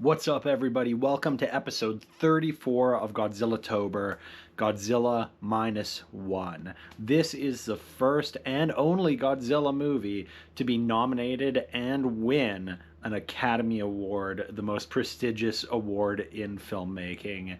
What's up, everybody? Welcome to episode 34 of Godzillatober, Godzilla -1. This is the first and only Godzilla movie to be nominated and win an Academy Award, the most prestigious award in filmmaking.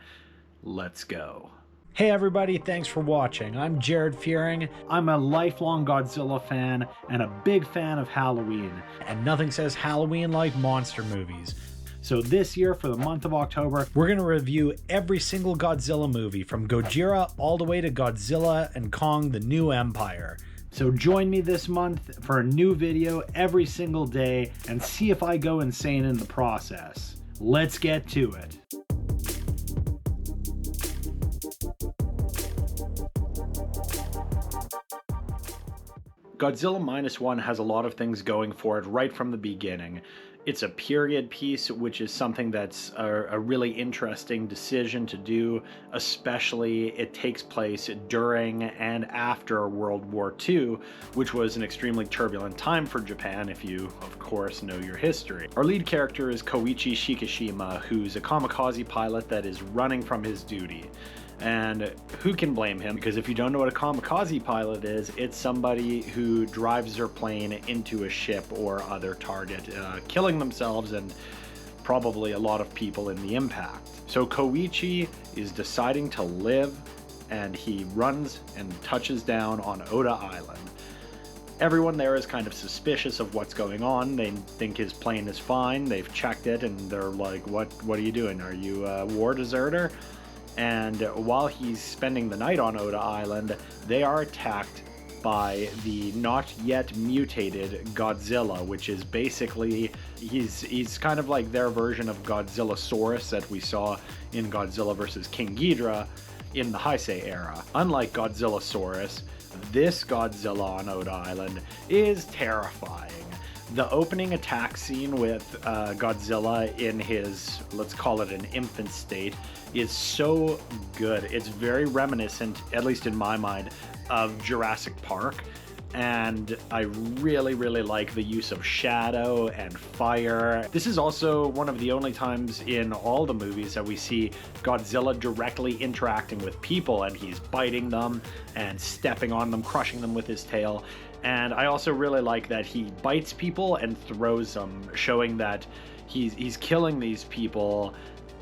Let's go. Hey everybody, thanks for watching. I'm Jared Fearing. I'm a lifelong Godzilla fan and a big fan of Halloween. And nothing says Halloween like monster movies. So this year, for the month of October, we're going to review every single Godzilla movie, from Gojira all the way to Godzilla and Kong: The New Empire. So join me this month for a new video every single day and see if I go insane in the process. Let's get to it. Godzilla -1 has a lot of things going for it right from the beginning. It's a period piece, which is something that's a really interesting decision to do, especially it takes place during and after World War II, which was an extremely turbulent time for Japan if you, of course, know your history. Our lead character is Koichi Shikishima, who's a kamikaze pilot that is running from his duty. And who can blame him? Because if you don't know what a kamikaze pilot is, it's somebody who drives their plane into a ship or other target, killing themselves and probably a lot of people in the impact. So Koichi is deciding to live, and he runs and touches down on Oda Island. Everyone there is kind of suspicious of what's going on. They think his plane is fine. They've checked it, and they're like, what are you doing? Are you a war deserter? And while he's spending the night on Oda Island, they are attacked by the not yet mutated Godzilla, which is basically, he's kind of like their version of Godzillasaurus that we saw in Godzilla vs. King Ghidorah in the Heisei era. Unlike Godzillasaurus, this Godzilla on Oda Island is terrifying. The opening attack scene with Godzilla in his, let's call it an infant state, is so good. It's very reminiscent, at least in my mind, of Jurassic Park. And I really like the use of shadow and fire. This is also one of the only times in all the movies that we see Godzilla directly interacting with people, and he's biting them and stepping on them, crushing them with his tail. And I also really like that he bites people and throws them, showing that he's killing these people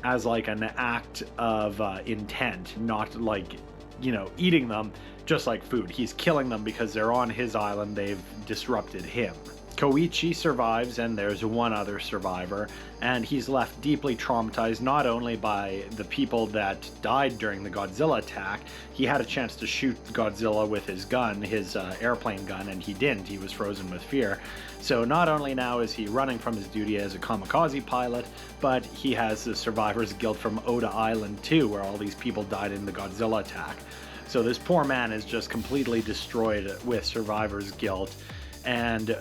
as like an act of intent, not like, you know, eating them just like food. He's killing them because they're on his island, they've disrupted him. Koichi survives, and there's one other survivor, and he's left deeply traumatized not only by the people that died during the Godzilla attack. He had a chance to shoot Godzilla with his gun, his airplane gun, and he didn't. He was frozen with fear. So not only now is he running from his duty as a kamikaze pilot, but he has the survivor's guilt from Oda Island too, where all these people died in the Godzilla attack. So this poor man is just completely destroyed with survivor's guilt. And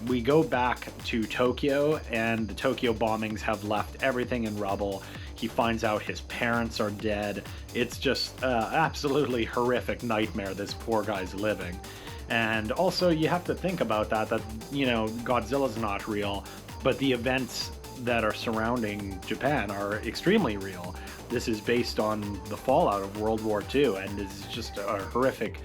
we go back to Tokyo, and the Tokyo bombings have left everything in rubble. He finds out his parents are dead. It's just absolutely horrific nightmare this poor guy's living. And also you have to think about that, you know, Godzilla's not real, but the events that are surrounding Japan are extremely real. This is based on the fallout of World War II, and it's just a horrific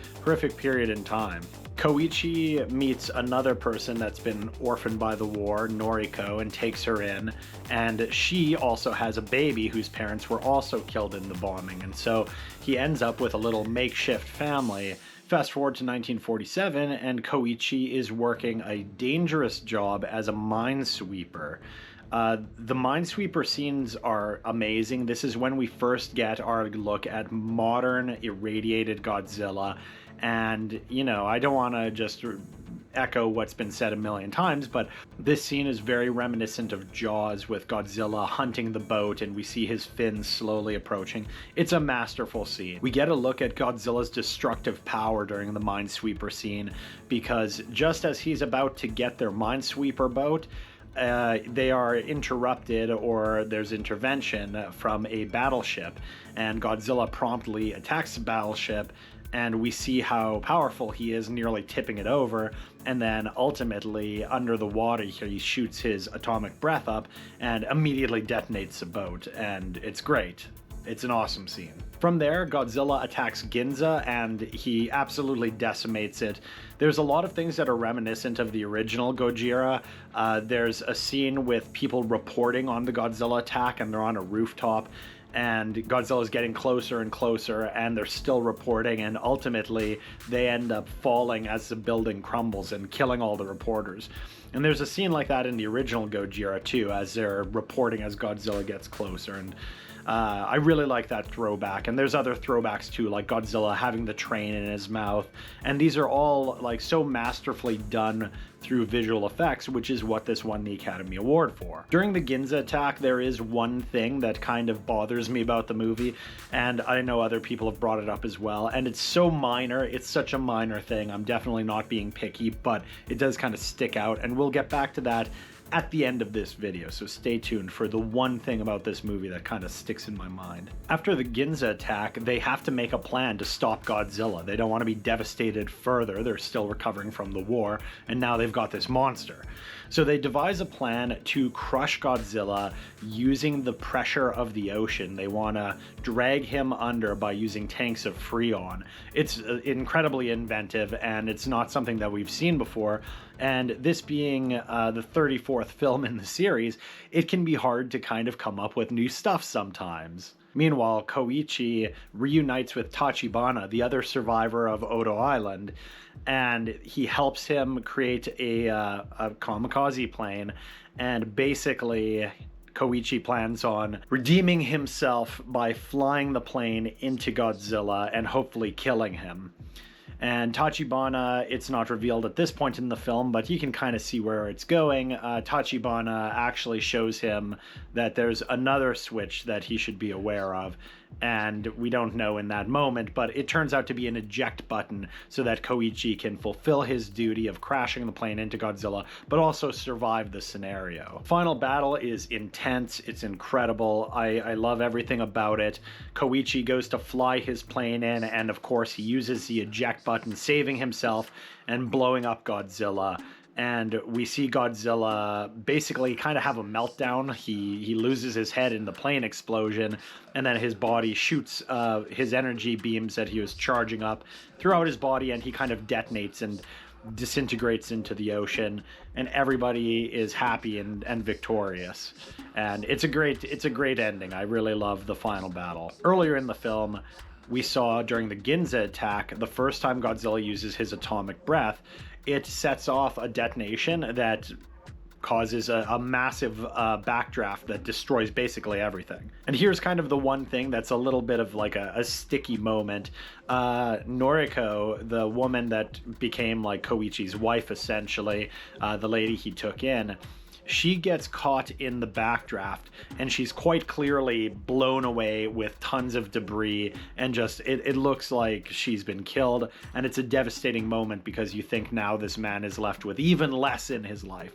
period in time. Koichi meets another person that's been orphaned by the war, Noriko, and takes her in, and she also has a baby whose parents were also killed in the bombing, and so he ends up with a little makeshift family. Fast forward to 1947, and Koichi is working a dangerous job as a minesweeper. The minesweeper scenes are amazing. This is when we first get our look at modern irradiated Godzilla. And, you know, I don't want to just echo what's been said a million times, but this scene is very reminiscent of Jaws, with Godzilla hunting the boat and we see his fins slowly approaching. It's a masterful scene. We get a look at Godzilla's destructive power during the minesweeper scene, because just as he's about to get their minesweeper boat, they are interrupted, or there's intervention from a battleship, and Godzilla promptly attacks the battleship, and we see how powerful he is, nearly tipping it over, and then ultimately under the water he shoots his atomic breath up and immediately detonates the boat, and it's great. It's an awesome scene. From there, Godzilla attacks Ginza, and he absolutely decimates it. There's a lot of things that are reminiscent of the original Gojira. There's a scene with people reporting on the Godzilla attack, and they're on a rooftop, and Godzilla's getting closer and closer, and they're still reporting, and ultimately they end up falling as the building crumbles and killing all the reporters. And there's a scene like that in the original Gojira too, as they're reporting as Godzilla gets closer, and I really like that throwback. And there's other throwbacks too, like Godzilla having the train in his mouth, and these are all like so masterfully done through visual effects, which is what this won the Academy Award for. During the Ginza attack, there is one thing that kind of bothers me about the movie, and I know other people have brought it up as well, and it's so minor, it's such a minor thing, I'm definitely not being picky, but it does kind of stick out, and we'll get back to that at the end of this video, so stay tuned for the one thing about this movie that kind of sticks in my mind. After the Ginza attack, they have to make a plan to stop Godzilla. They don't want to be devastated further, they're still recovering from the war, and now they've got this monster. So they devise a plan to crush Godzilla using the pressure of the ocean. They want to drag him under by using tanks of Freon. It's incredibly inventive, and it's not something that we've seen before. And this being the 34th film in the series, it can be hard to kind of come up with new stuff sometimes. Meanwhile, Koichi reunites with Tachibana, the other survivor of Odo Island, and he helps him create a kamikaze plane, and basically Koichi plans on redeeming himself by flying the plane into Godzilla and hopefully killing him. And Tachibana, it's not revealed at this point in the film, but you can kind of see where it's going. Tachibana actually shows him that there's another switch that he should be aware of, and we don't know in that moment, but it turns out to be an eject button so that Koichi can fulfill his duty of crashing the plane into Godzilla, but also survive the scenario. Final battle is intense, it's incredible, I love everything about it. Koichi goes to fly his plane in, and of course he uses the eject button, saving himself and blowing up Godzilla. And we see Godzilla basically kind of have a meltdown. He loses his head in the plane explosion, and then his body shoots his energy beams that he was charging up throughout his body, and he kind of detonates and disintegrates into the ocean, and everybody is happy and victorious. And it's a great ending. I really love the final battle. Earlier in the film, we saw during the Ginza attack, the first time Godzilla uses his atomic breath, it sets off a detonation that causes a massive backdraft that destroys basically everything. And here's kind of the one thing that's a little bit of like a sticky moment. Noriko, the woman that became like Koichi's wife essentially, the lady he took in, she gets caught in the backdraft, and she's quite clearly blown away with tons of debris, and just it looks like she's been killed, and it's a devastating moment because you think now this man is left with even less in his life.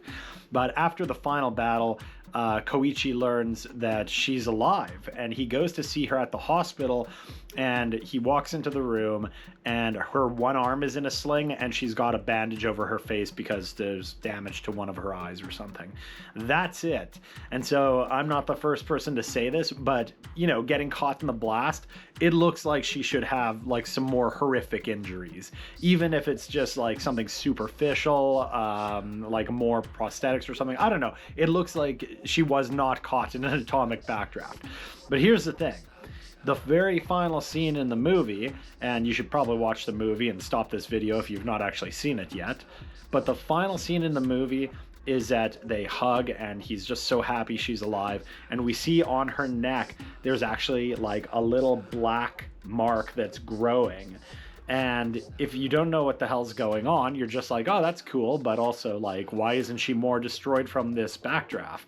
But after the final battle, Koichi learns that she's alive, and he goes to see her at the hospital, and he walks into the room, and her one arm is in a sling, and she's got a bandage over her face because there's damage to one of her eyes or something. That's it. And so I'm not the first person to say this, but you know, getting caught in the blast, it looks like she should have like some more horrific injuries, even if it's just like something superficial, like more prosthetics or something. I don't know. It looks like she was not caught in an atomic backdraft. But here's the thing. The very final scene in the movie, and you should probably watch the movie and stop this video if you've not actually seen it yet, but the final scene in the movie is that they hug, and he's just so happy she's alive, and we see on her neck there's actually like a little black mark that's growing. And if you don't know what the hell's going on, you're just like, oh, that's cool, but also like, why isn't she more destroyed from this backdraft?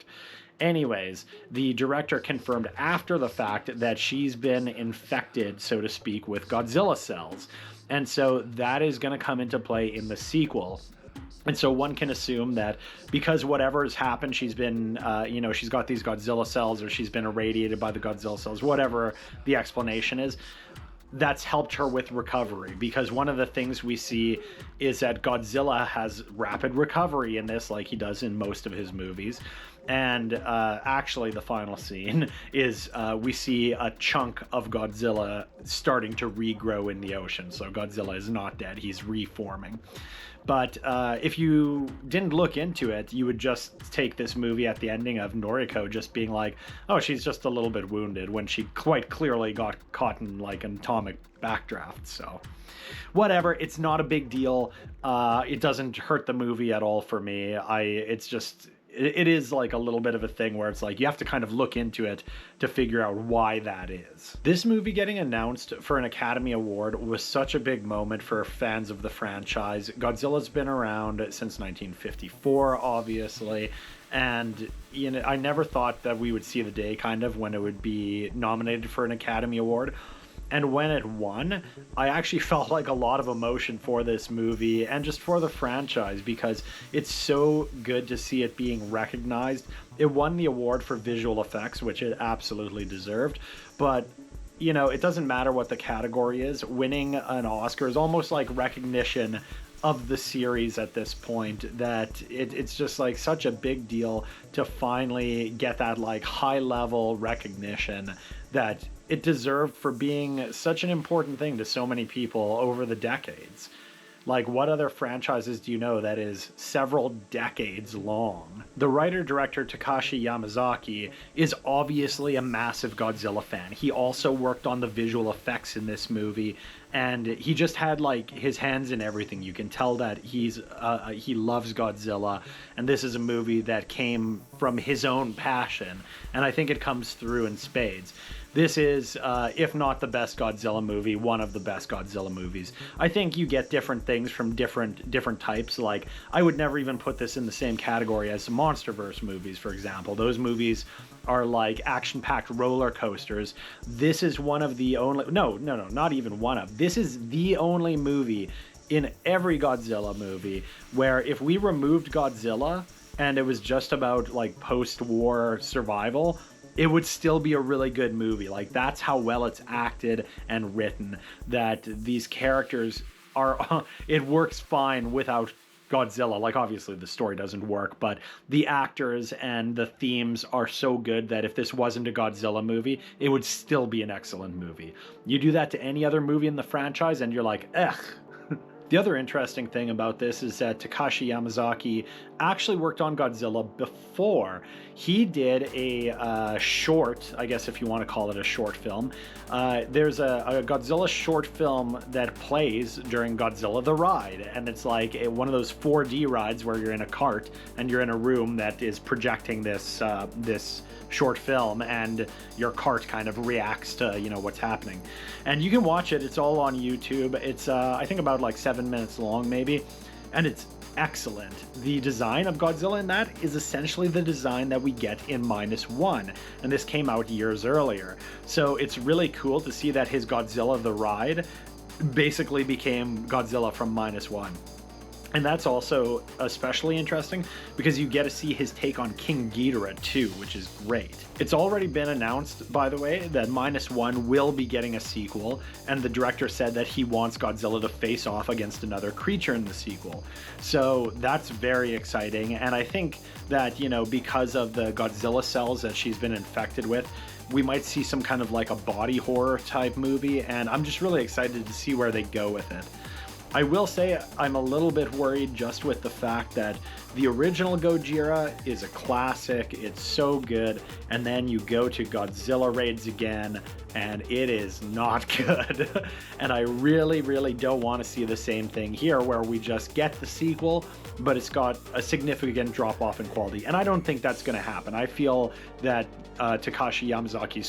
Anyways, the director confirmed after the fact that she's been infected, so to speak, with Godzilla cells. And so that is going to come into play in the sequel. And so one can assume that because whatever has happened, she's been, she's got these Godzilla cells, or she's been irradiated by the Godzilla cells, whatever the explanation is, that's helped her with recovery. Because one of the things we see is that Godzilla has rapid recovery in this, like he does in most of his movies. And actually, the final scene is we see a chunk of Godzilla starting to regrow in the ocean. So Godzilla is not dead, he's reforming. But if you didn't look into it, you would just take this movie at the ending of Noriko just being like, oh, she's just a little bit wounded, when she quite clearly got caught in like an atomic backdraft. So whatever, it's not a big deal. It doesn't hurt the movie at all for me. It is like a little bit of a thing where it's like you have to kind of look into it to figure out why that is. This movie getting announced for an Academy Award was such a big moment for fans of the franchise. Godzilla's been around since 1954, obviously, and I never thought that we would see the day kind of when it would be nominated for an Academy Award. And when it won, I actually felt like a lot of emotion for this movie and just for the franchise, because it's so good to see it being recognized. It won the award for visual effects, which it absolutely deserved. But, it doesn't matter what the category is. Winning an Oscar is almost like recognition of the series at this point, that it's just like such a big deal to finally get that like high level recognition that it deserved for being such an important thing to so many people over the decades. Like, what other franchises do you know that is several decades long? The writer-director Takashi Yamazaki is obviously a massive Godzilla fan. He also worked on the visual effects in this movie, and he just had like his hands in everything. You can tell that he loves Godzilla, and this is a movie that came from his own passion, and I think it comes through in spades. This is, if not the best Godzilla movie, one of the best Godzilla movies. I think you get different things from different types. Like, I would never even put this in the same category as the MonsterVerse movies, for example. Those movies are like action-packed roller coasters. This is one of the only... No, not even one of. This is the only movie in every Godzilla movie where if we removed Godzilla and it was just about like post-war survival, it would still be a really good movie. Like, that's how well it's acted and written, that these characters are... it works fine without Godzilla. Like, obviously the story doesn't work, but the actors and the themes are so good that if this wasn't a Godzilla movie, it would still be an excellent movie. You do that to any other movie in the franchise and you're like, ugh. The other interesting thing about this is that Takashi Yamazaki actually worked on Godzilla before. He did a short, I guess if you want to call it a short film. There's a Godzilla short film that plays during Godzilla the Ride, and it's like one of those 4D rides where you're in a cart and you're in a room that is projecting this short film, and your cart kind of reacts to what's happening. And you can watch it. It's all on YouTube. It's I think about like 7 minutes long maybe, and it's excellent. The design of Godzilla in that is essentially the design that we get in -1, and this came out years earlier. So it's really cool to see that his Godzilla the Ride basically became Godzilla from -1. And that's also especially interesting because you get to see his take on King Ghidorah too, which is great. It's already been announced, by the way, that -1 will be getting a sequel, and the director said that he wants Godzilla to face off against another creature in the sequel. So that's very exciting, and I think that, because of the Godzilla cells that she's been infected with, we might see some kind of like a body horror type movie, and I'm just really excited to see where they go with it. I will say I'm a little bit worried just with the fact that the original Gojira is a classic, it's so good, and then you go to Godzilla Raids again, and it is not good. And I really, really don't want to see the same thing here, where we just get the sequel, but it's got a significant drop-off in quality, and I don't think that's going to happen. I feel that Takashi Yamazaki is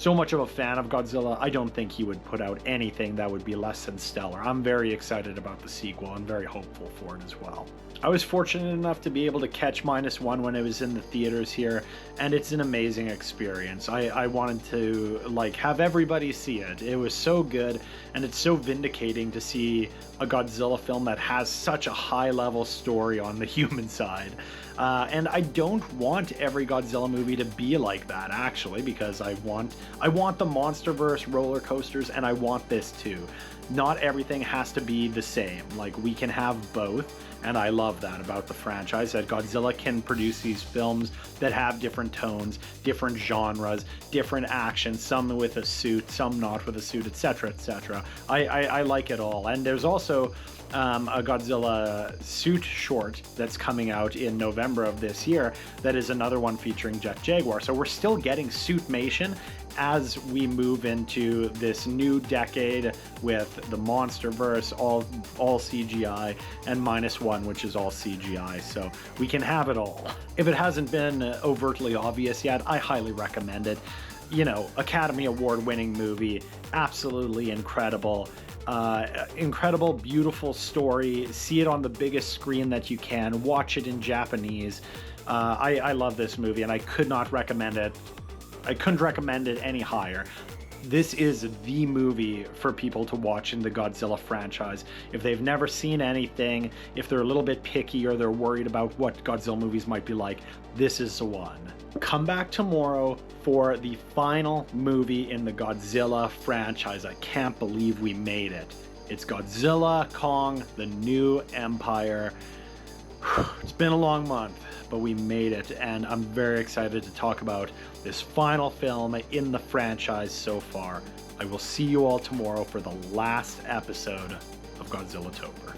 so much of a fan of Godzilla, I don't think he would put out anything that would be less than stellar. I'm very excited about the sequel and very hopeful for it as well. I was fortunate fortunate enough to be able to catch -1 when it was in the theaters here, and it's an amazing experience. I wanted to like have everybody see it. It was so good, and it's so vindicating to see a Godzilla film that has such a high-level story on the human side. And I don't want every Godzilla movie to be like that, actually, because I want the MonsterVerse roller coasters, and I want this too. Not everything has to be the same. Like, we can have both, and I love that about the franchise, that Godzilla can produce these films that have different tones, different genres, different action, some with a suit, some not with a suit, etc., etc. I like it all. And there's also a Godzilla suit short that's coming out in November of this year that is another one featuring Jet Jaguar. So we're still getting suitmation as we move into this new decade with the MonsterVerse, all CGI, and -1, which is all CGI. So we can have it all. If it hasn't been overtly obvious yet, I highly recommend it. You know, Academy Award winning movie, absolutely incredible. Incredible, beautiful story. See it on the biggest screen that you can. Watch it in Japanese. I love this movie, and I couldn't recommend it any higher. This is the movie for people to watch in the Godzilla franchise. If they've never seen anything, if they're a little bit picky or they're worried about what Godzilla movies might be like, this is the one. Come back tomorrow for the final movie in the Godzilla franchise. I can't believe we made it. It's Godzilla Kong, The New Empire. It's been a long month, but we made it, and I'm very excited to talk about this final film in the franchise so far. I will see you all tomorrow for the last episode of Godzillatober.